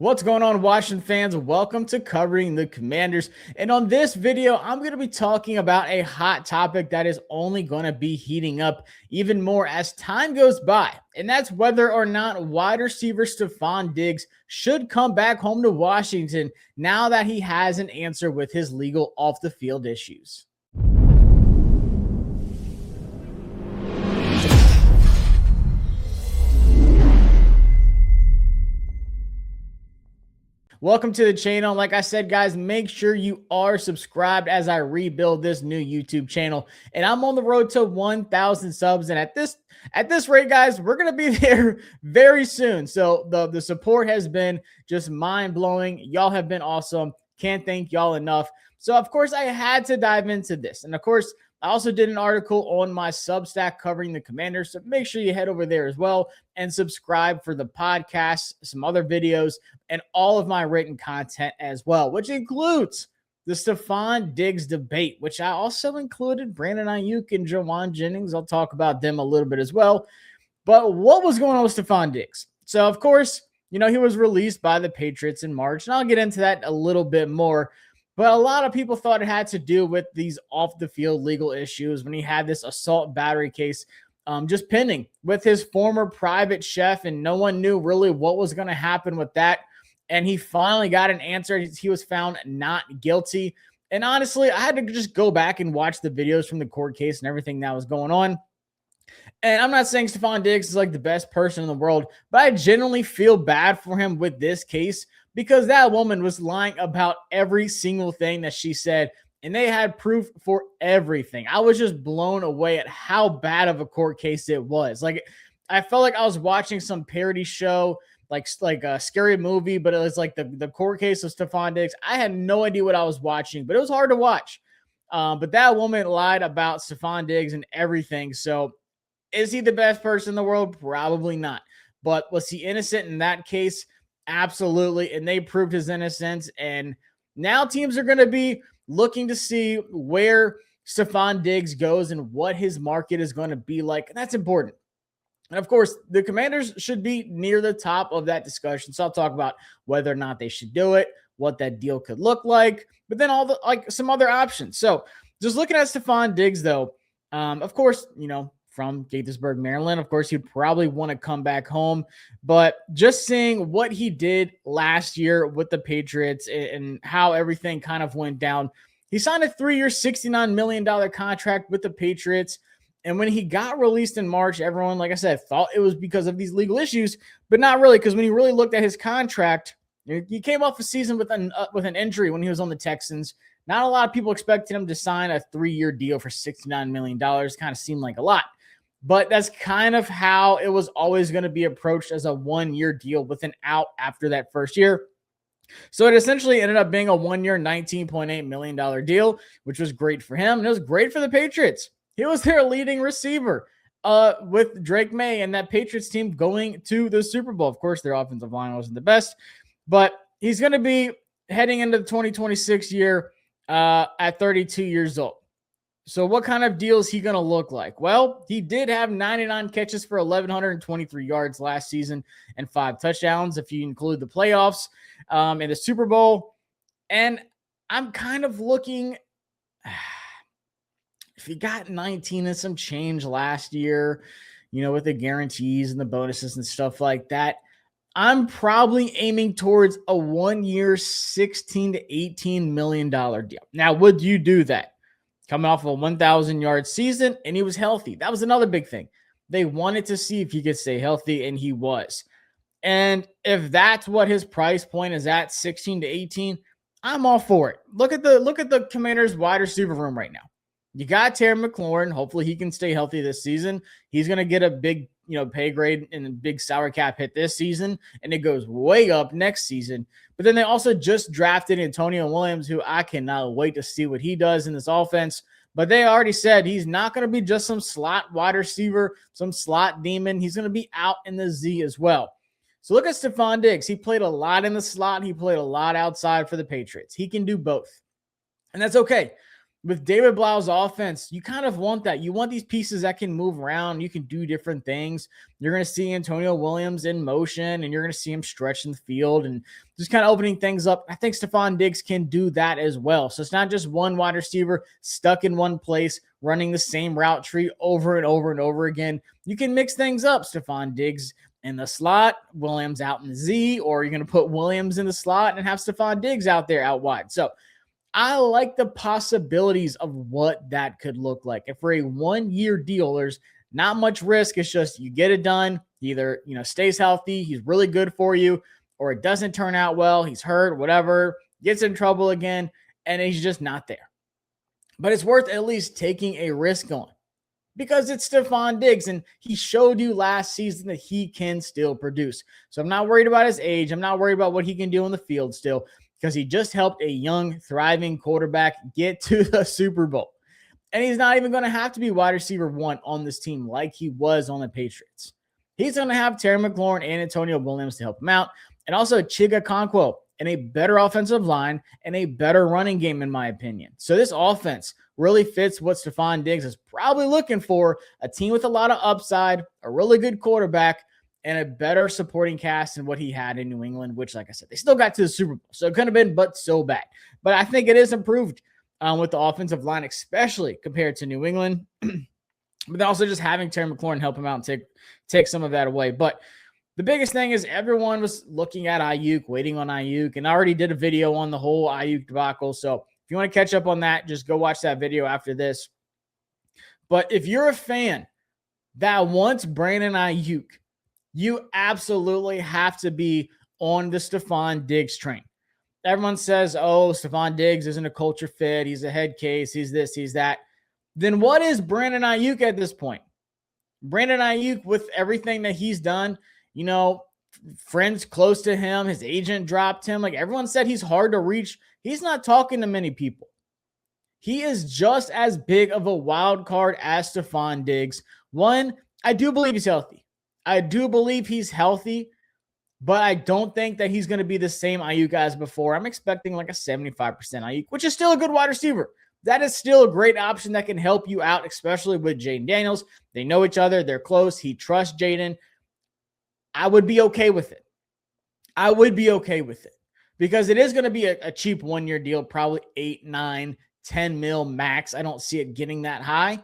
What's going on, Washington fans? Welcome to Covering the Commanders. And on this video, I'm going to be talking about a hot topic that is only going to be heating up even more as time goes by. And that's whether or not wide receiver Stefon Diggs should come back home to Washington now that he has an answer with his legal off-the-field issues. Welcome to the channel. Like I said, guys, make sure you are subscribed as I rebuild this new YouTube channel. And I'm on the road to 1,000 subs. And at this rate, guys, we're going to be there very soon. So the support has been just mind-blowing. Y'all have been awesome. Can't thank y'all enough. So, of course, I had to dive into this. And, of course, I also did an article on my Substack covering the Commanders, so make sure you head over there as well and subscribe for the podcast, some other videos, and all of my written content as well, which includes the Stefon Diggs debate, which I also included Brandon Aiyuk and Jauan Jennings. I'll talk about them a little bit as well. But what was going on with Stefon Diggs? So, of course, he was released by the Patriots in March, and I'll get into that a little bit more. But a lot of people thought it had to do with these off-the-field legal issues when he had this assault battery case just pending with his former private chef, and no one knew really what was going to happen with that. And he finally got an answer. He was found not guilty. And honestly, I had to just go back and watch the videos from the court case and everything that was going on. And I'm not saying Stefon Diggs is like the best person in the world, but I genuinely feel bad for him with this case because that woman was lying about every single thing that she said, and they had proof for everything. I was just blown away at how bad of a court case it was. Like, I felt like I was watching some parody show, like a scary movie, but it was like the court case of Stefon Diggs. I had no idea what I was watching, but it was hard to watch. But that woman lied about Stefon Diggs and everything. So is he the best person in the world? Probably not. But was he innocent in that case? Absolutely. And they proved his innocence. And now teams are going to be looking to see where Stefon Diggs goes and what his market is going to be like. And that's important. And of course, the Commanders should be near the top of that discussion. So I'll talk about whether or not they should do it, what that deal could look like, but then some other options. So just looking at Stefon Diggs, though, of course, from Gaithersburg, Maryland. Of course, he'd probably want to come back home. But just seeing what he did last year with the Patriots and how everything kind of went down, he signed a 3-year, $69 million contract with the Patriots. And when he got released in March, everyone, like I said, thought it was because of these legal issues, but not really, because when you really looked at his contract, he came off a season with an injury when he was on the Texans. Not a lot of people expected him to sign a 3-year deal for $69 million. Kind of seemed like a lot. But that's kind of how it was always going to be approached, as a 1-year deal with an out after that first year. So it essentially ended up being a 1-year, $19.8 million deal, which was great for him. And it was great for the Patriots. He was their leading receiver with Drake May and that Patriots team going to the Super Bowl. Of course, their offensive line wasn't the best, but he's going to be heading into the 2026 year at 32 years old. So what kind of deal is he going to look like? Well, he did have 99 catches for 1,123 yards last season and 5 touchdowns, if you include the playoffs and the Super Bowl. And I'm kind of looking, if he got 19 and some change last year, with the guarantees and the bonuses and stuff like that, I'm probably aiming towards a 1-year, $16 to $18 million deal. Now, would you do that? Coming off of a 1,000-yard season, and he was healthy. That was another big thing. They wanted to see if he could stay healthy, and he was. And if that's what his price point is at, 16 to 18, I'm all for it. Look at the Commanders' wide receiver room right now. You got Terry McLaurin. Hopefully he can stay healthy this season. He's going to get a big, pay grade and a big salary cap hit this season, and it goes way up next season. But then they also just drafted Antonio Williams, who I cannot wait to see what he does in this offense. But they already said he's not going to be just some slot wide receiver, some slot demon. He's going to be out in the Z as well. So look at Stefon Diggs. He played a lot in the slot. He played a lot outside for the Patriots. He can do both. And that's okay. with David Blau's offense, you kind of want that. You want these pieces that can move around. You can do different things. You're going to see Antonio Williams in motion, and you're going to see him stretching the field and just kind of opening things up. I think Stefon Diggs can do that as well. So it's not just one wide receiver stuck in one place, running the same route tree over and over and over again. You can mix things up. Stefon Diggs in the slot, Williams out in the Z, or you're going to put Williams in the slot and have Stefon Diggs out there out wide. So I like the possibilities of what that could look like. If for a 1-year deal, there's not much risk. It's just you get it done. Either, stays healthy, he's really good for you, or it doesn't turn out well, he's hurt, whatever, gets in trouble again, and he's just not there. But it's worth at least taking a risk on because it's Stefon Diggs, and he showed you last season that he can still produce. So I'm not worried about his age. I'm not worried about what he can do on the field still, because he just helped a young, thriving quarterback get to the Super Bowl. And he's not even going to have to be wide receiver 1 on this team like he was on the Patriots. He's going to have Terry McLaurin and Antonio Williams to help him out, and also Chiga Okonkwo and a better offensive line and a better running game, in my opinion. So this offense really fits what Stefon Diggs is probably looking for, a team with a lot of upside, a really good quarterback, and a better supporting cast than what he had in New England, which, like I said, they still got to the Super Bowl. So it couldn't have been but so bad. But I think it is improved with the offensive line, especially compared to New England. But also just having Terry McLaurin help him out and take some of that away. But the biggest thing is everyone was looking at Aiyuk, waiting on Aiyuk, and I already did a video on the whole Aiyuk debacle. So if you want to catch up on that, just go watch that video after this. But if you're a fan that wants Brandon Aiyuk, you absolutely have to be on the Stefon Diggs train. Everyone says, oh, Stefon Diggs isn't a culture fit. He's a head case. He's this, he's that. Then what is Brandon Aiyuk at this point? Brandon Aiyuk, with everything that he's done, friends close to him, his agent dropped him. Like everyone said, he's hard to reach. He's not talking to many people. He is just as big of a wild card as Stefon Diggs. One, I do believe he's healthy. I do believe he's healthy, but I don't think that he's going to be the same Aiyuk as before. I'm expecting like a 75% Aiyuk, which is still a good wide receiver. That is still a great option that can help you out, especially with Jaden Daniels. They know each other. They're close. He trusts Jaden. I would be okay with it. I would be okay with it because it is going to be a cheap 1-year deal, probably 8, 9, 10 mil max. I don't see it getting that high,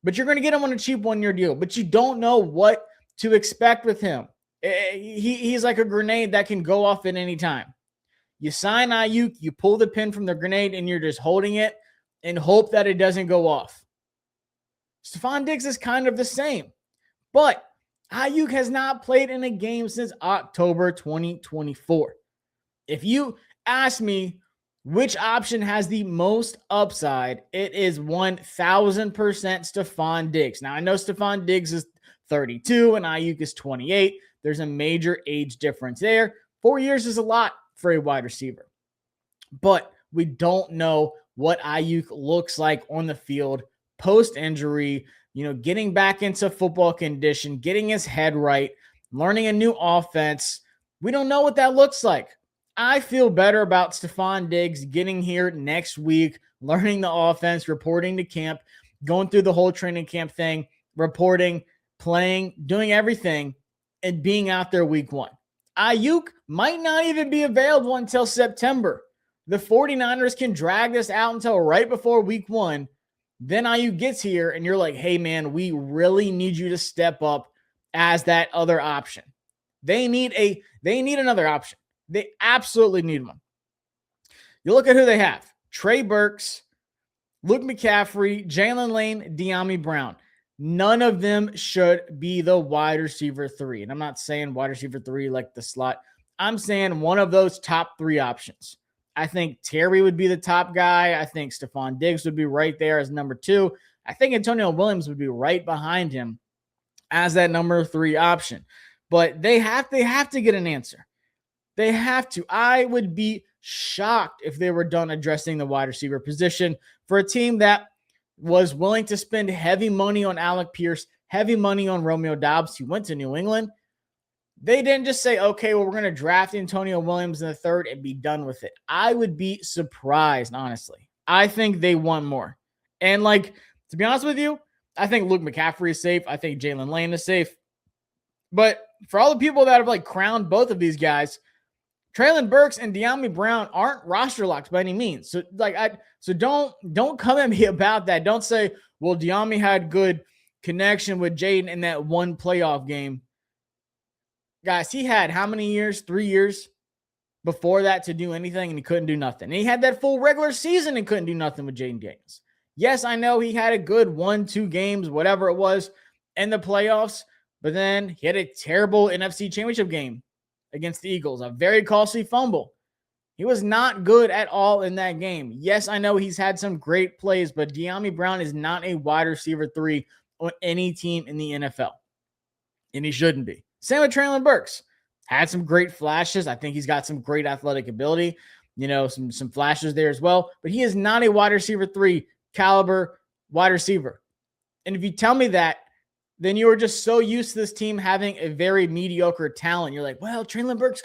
but you're going to get him on a cheap 1-year deal, but you don't know what to expect with him. He's like a grenade that can go off at any time. You sign Aiyuk, you pull the pin from the grenade, and you're just holding it and hope that it doesn't go off. Stefon Diggs is kind of the same, but Aiyuk has not played in a game since October 2024. If you ask me which option has the most upside, it is 1,000% Stefon Diggs. Now, I know Stefon Diggs is 32 and Aiyuk is 28. There's a major age difference there. 4 years is a lot for a wide receiver. But we don't know what Aiyuk looks like on the field post-injury, getting back into football condition, getting his head right, learning a new offense. We don't know what that looks like. I feel better about Stefon Diggs getting here next week, learning the offense, reporting to camp, going through the whole training camp thing, reporting, playing, doing everything, and being out there week 1. Aiyuk might not even be available until September. The 49ers can drag this out until right before week 1. Then Aiyuk gets here and you're like, hey man, we really need you to step up as that other option. They need another option. They absolutely need one. You look at who they have. Trey Burks, Luke McCaffrey, Jalen Lane, De'Ami Brown. None of them should be the wide receiver 3. And I'm not saying wide receiver 3 like the slot. I'm saying one of those top 3 options. I think Terry would be the top guy. I think Stefon Diggs would be right there as number 2. I think Antonio Williams would be right behind him as that number 3 option. But they have to get an answer. They have to. I would be shocked if they were done addressing the wide receiver position for a team that was willing to spend heavy money on Alec Pierce, heavy money on Romeo Doubs, who went to New England. They didn't just say, okay, well, we're going to draft Antonio Williams in the 3rd and be done with it. I would be surprised, honestly. I think they want more. And like, to be honest with you, I think Luke McCaffrey is safe. I think Jalen Lane is safe. But for all the people that have like crowned both of these guys, Treylon Burks and De'Ami Brown aren't roster locks by any means. So don't come at me about that. Don't say, well, De'Ami had good connection with Jaden in that one playoff game. Guys, he had how many years? 3 years before that to do anything, and he couldn't do nothing. And he had that full regular season and couldn't do nothing with Jayden Daniels. Yes, I know he had a good 1-2 games, whatever it was, in the playoffs, but then he had a terrible NFC Championship game against the Eagles, a very costly fumble. He was not good at all in that game. Yes, I know he's had some great plays, but De'Ami Brown is not a wide receiver 3 on any team in the NFL, and he shouldn't be. Same with Treylon Burks. Had some great flashes. I think he's got some great athletic ability, some flashes there as well, but he is not a wide receiver 3 caliber wide receiver. And if you tell me that, then you are just so used to this team having a very mediocre talent. You're like, well, Treylon Burks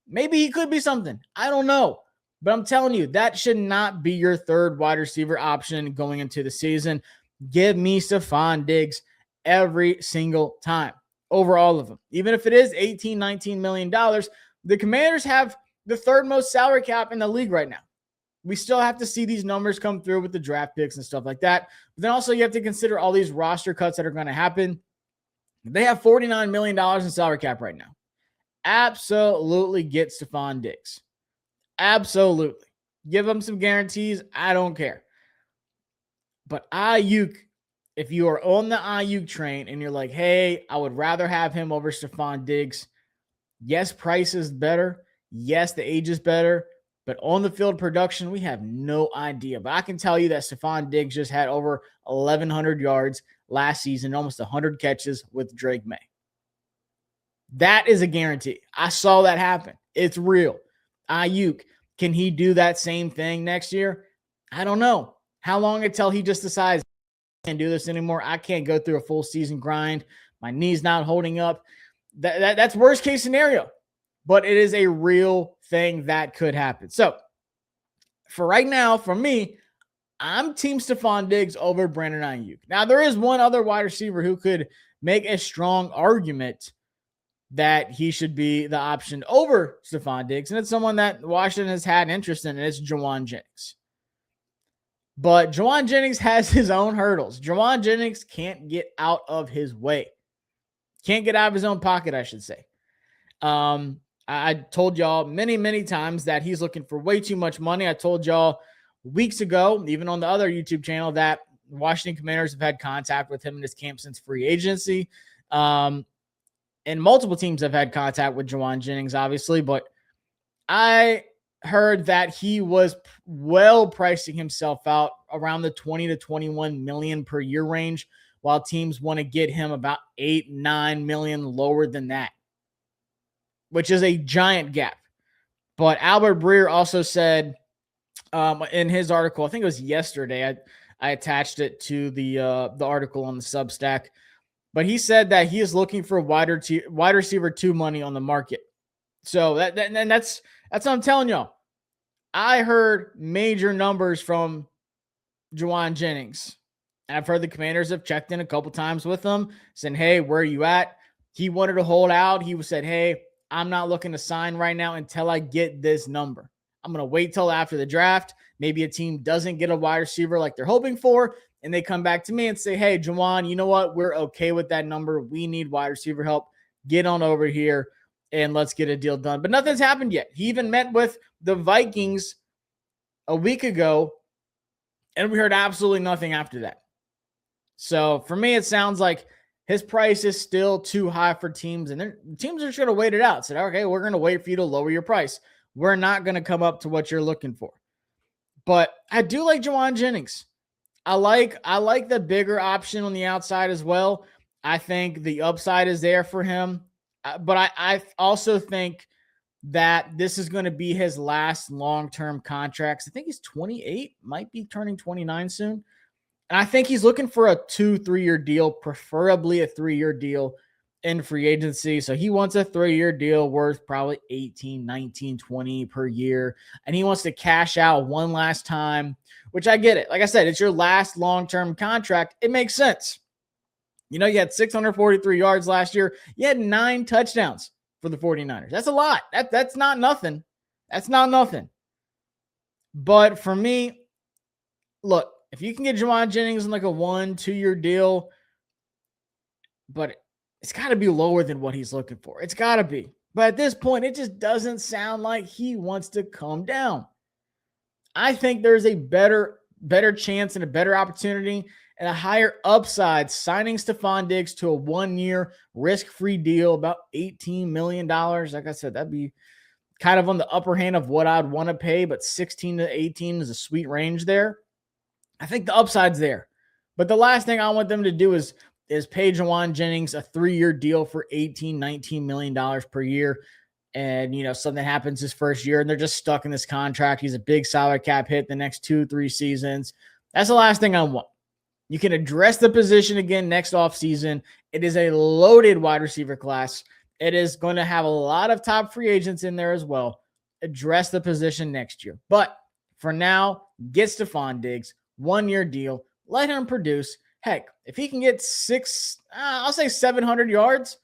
maybe he could be something. I don't know. But I'm telling you, that should not be your third wide receiver option going into the season. Give me Stefon Diggs every single time over all of them. Even if it is $18, $19 million, the Commanders have the third most salary cap in the league right now. We still have to see these numbers come through with the draft picks and stuff like that. But then also you have to consider all these roster cuts that are going to happen. They have $49 million in salary cap right now. Absolutely get Stefon Diggs. Absolutely. Give them some guarantees. I don't care. But Aiyuk, if you are on the Aiyuk train and you're like, hey, I would rather have him over Stefon Diggs. Yes, price is better. Yes, the age is better. But on the field production, we have no idea. But I can tell you that Stefon Diggs just had over 1,100 yards last season, almost 100 catches with Drake May. That is a guarantee. I saw that happen. It's real. Aiyuk, can he do that same thing next year? I don't know. How long until he just decides, I can't do this anymore. I can't go through a full season grind. My knee's not holding up. That's worst case scenario. But it is a real thing that could happen. So for right now, for me, I'm team Stefon Diggs over Brandon Aiyuk. Now, there is one other wide receiver who could make a strong argument that he should be the option over Stefon Diggs, and it's someone that Washington has had interest in, and it's Jauan Jennings. But Jauan Jennings has his own hurdles. Jauan Jennings can't get out of his way. Can't get out of his own pocket, I should say. I told y'all many, many times that he's looking for way too much money. I told y'all weeks ago, even on the other YouTube channel, that Washington Commanders have had contact with him in his camp since free agency. And multiple teams have had contact with Jauan Jennings, obviously. But I heard that he was well pricing himself out around the 20 to 21 million per year range, while teams want to get him about 8-9 million lower than that, which is a giant gap. But Albert Breer also said in his article, I think it was yesterday, I attached it to the article on the Substack, but he said that he is looking for wide receiver 2 money on the market. So that's what I'm telling y'all. I heard major numbers from Jauan Jennings. And I've heard the Commanders have checked in a couple times with him, saying, hey, where are you at? He wanted to hold out. He said, hey, I'm not looking to sign right now until I get this number. I'm going to wait till after the draft. Maybe a team doesn't get a wide receiver like they're hoping for, and they come back to me and say, hey, Jauan, you know what? We're okay with that number. We need wide receiver help. Get on over here, and let's get a deal done. But nothing's happened yet. He even met with the Vikings a week ago, and we heard absolutely nothing after that. So for me, it sounds like his price is still too high for teams, and teams are just going to wait it out. Said, okay, we're going to wait for you to lower your price. We're not going to come up to what you're looking for. But I do like Jauan Jennings. I like the bigger option on the outside as well. I think the upside is there for him. But I also think that this is going to be his last long-term contracts. I think he's 28, might be turning 29 soon. And I think he's looking for a 2-3 year deal, preferably a 3-year deal. in free agency. So he wants a 3-year deal worth probably 18, 19, 20 per year. And he wants to cash out one last time, which I get it. Like I said, it's your last long-term contract. It makes sense. You know, you had 643 yards last year. You had 9 touchdowns for the 49ers. That's a lot. That's not nothing. That's not nothing. But for me, look, if you can get Jauan Jennings in like a 1-2 year deal, but it's got to be lower than what he's looking for. It's got to be. But at this point, it just doesn't sound like he wants to come down. I think there's a better chance and a better opportunity and a higher upside signing Stefon Diggs to a 1-year risk-free deal, about $18 million. Like I said, that'd be kind of on the upper hand of what I'd want to pay, but 16 to 18 is a sweet range there. I think the upside's there. But the last thing I want them to do is pay Jauan Jennings a 3-year deal for $18, $19 million per year. And, you know, something happens his first year and they're just stuck in this contract. He's a big salary cap hit the next 2-3 seasons. That's the last thing I want. You can address the position again next offseason. It is a loaded wide receiver class. It is going to have a lot of top free agents in there as well. Address the position next year. But for now, get Stefon Diggs, 1-year deal. Let him produce. Heck, if he can get 700 yards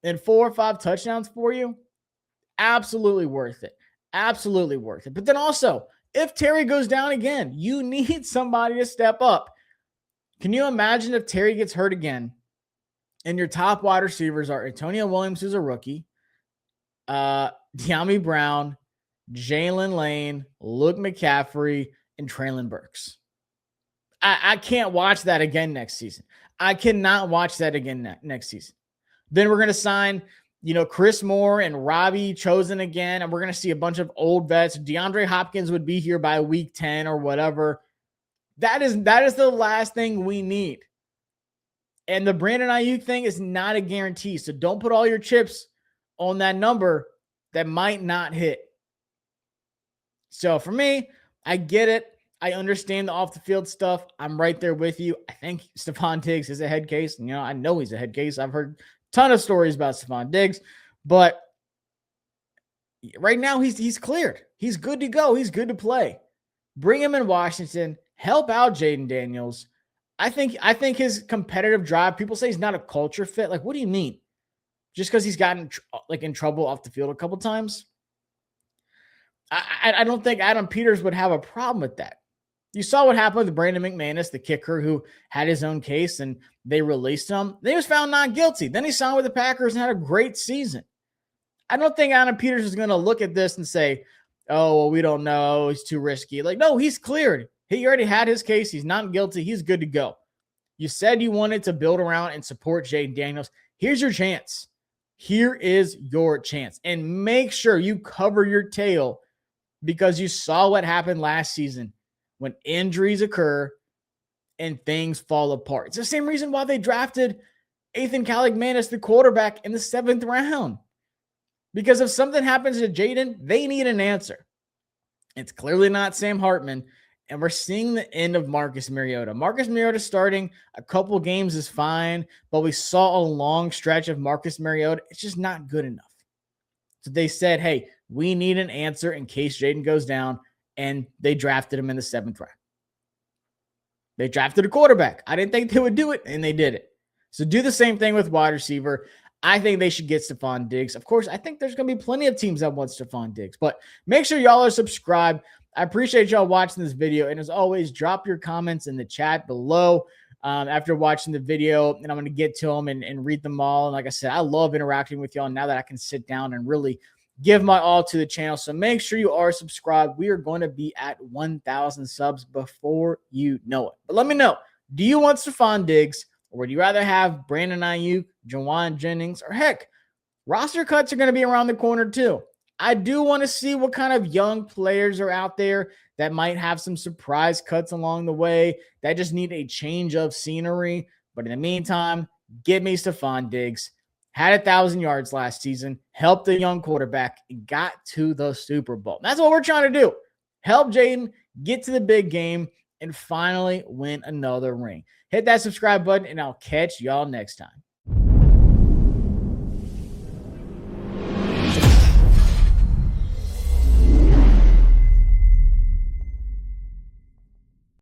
and 4 or 5 touchdowns for you, absolutely worth it. Absolutely worth it. But then also, if Terry goes down again, you need somebody to step up. Can you imagine if Terry gets hurt again and your top wide receivers are Antonio Williams, who's a rookie, De'Ami Brown, Jalen Lane, Luke McCaffrey, and Traylon Burks? I can't watch that again next season. I cannot watch that again next season. Then we're going to sign, you know, Chris Moore and Robbie Chosen again, and we're going to see a bunch of old vets. DeAndre Hopkins would be here by week 10 or whatever. That is the last thing we need. And the Brandon Aiyuk thing is not a guarantee. So don't put all your chips on that number that might not hit. So for me, I get it. I understand the off the field stuff. I'm right there with you. I think Stefon Diggs is a head case. You know, I know he's a head case. I've heard a ton of stories about Stefon Diggs, but right now he's cleared. He's good to go. He's good to play. Bring him in Washington. Help out Jayden Daniels. I think his competitive drive, people say he's not a culture fit. Like, what do you mean? Just because he's gotten in trouble off the field a couple times? I don't think Adam Peters would have a problem with that. You saw what happened with Brandon McManus, the kicker who had his own case and they released him. Then he was found not guilty. Then he signed with the Packers and had a great season. I don't think Adam Peters is going to look at this and say, oh, well, we don't know. He's too risky. Like, no, he's cleared. He already had his case. He's not guilty. He's good to go. You said you wanted to build around and support Jayden Daniels. Here's your chance. Here is your chance. And make sure you cover your tail because you saw what happened last season when injuries occur and things fall apart. It's the same reason why they drafted Ethan Kaligmanis, the quarterback, in the 7th round. Because if something happens to Jayden, they need an answer. It's clearly not Sam Hartman. And we're seeing the end of Marcus Mariota. Marcus Mariota starting a couple games is fine, but we saw a long stretch of Marcus Mariota. It's just not good enough. So they said, hey, we need an answer in case Jayden goes down, and they drafted him in the 7th round. They drafted a quarterback. I didn't think they would do it, and they did it. So do the same thing with wide receiver. I think they should get Stefon Diggs. Of course, I think there's going to be plenty of teams that want Stefon Diggs, but make sure y'all are subscribed. I appreciate y'all watching this video. And as always, drop your comments in the chat below after watching the video, and I'm going to get to them and read them all. And like I said, I love interacting with y'all now that I can sit down and really give my all to the channel. So make sure you are subscribed. We are going to be at 1,000 subs before you know it. But let me know, do you want Stefon Diggs, or would you rather have Brandon Aiyuk, Jauan Jennings, or heck, roster cuts are going to be around the corner too. I do want to see what kind of young players are out there that might have some surprise cuts along the way that just need a change of scenery. But in the meantime, give me Stefon Diggs. Had 1,000 yards last season, helped the young quarterback, and got to the Super Bowl. That's what we're trying to do. Help Jayden get to the big game and finally win another ring. Hit that subscribe button, and I'll catch y'all next time.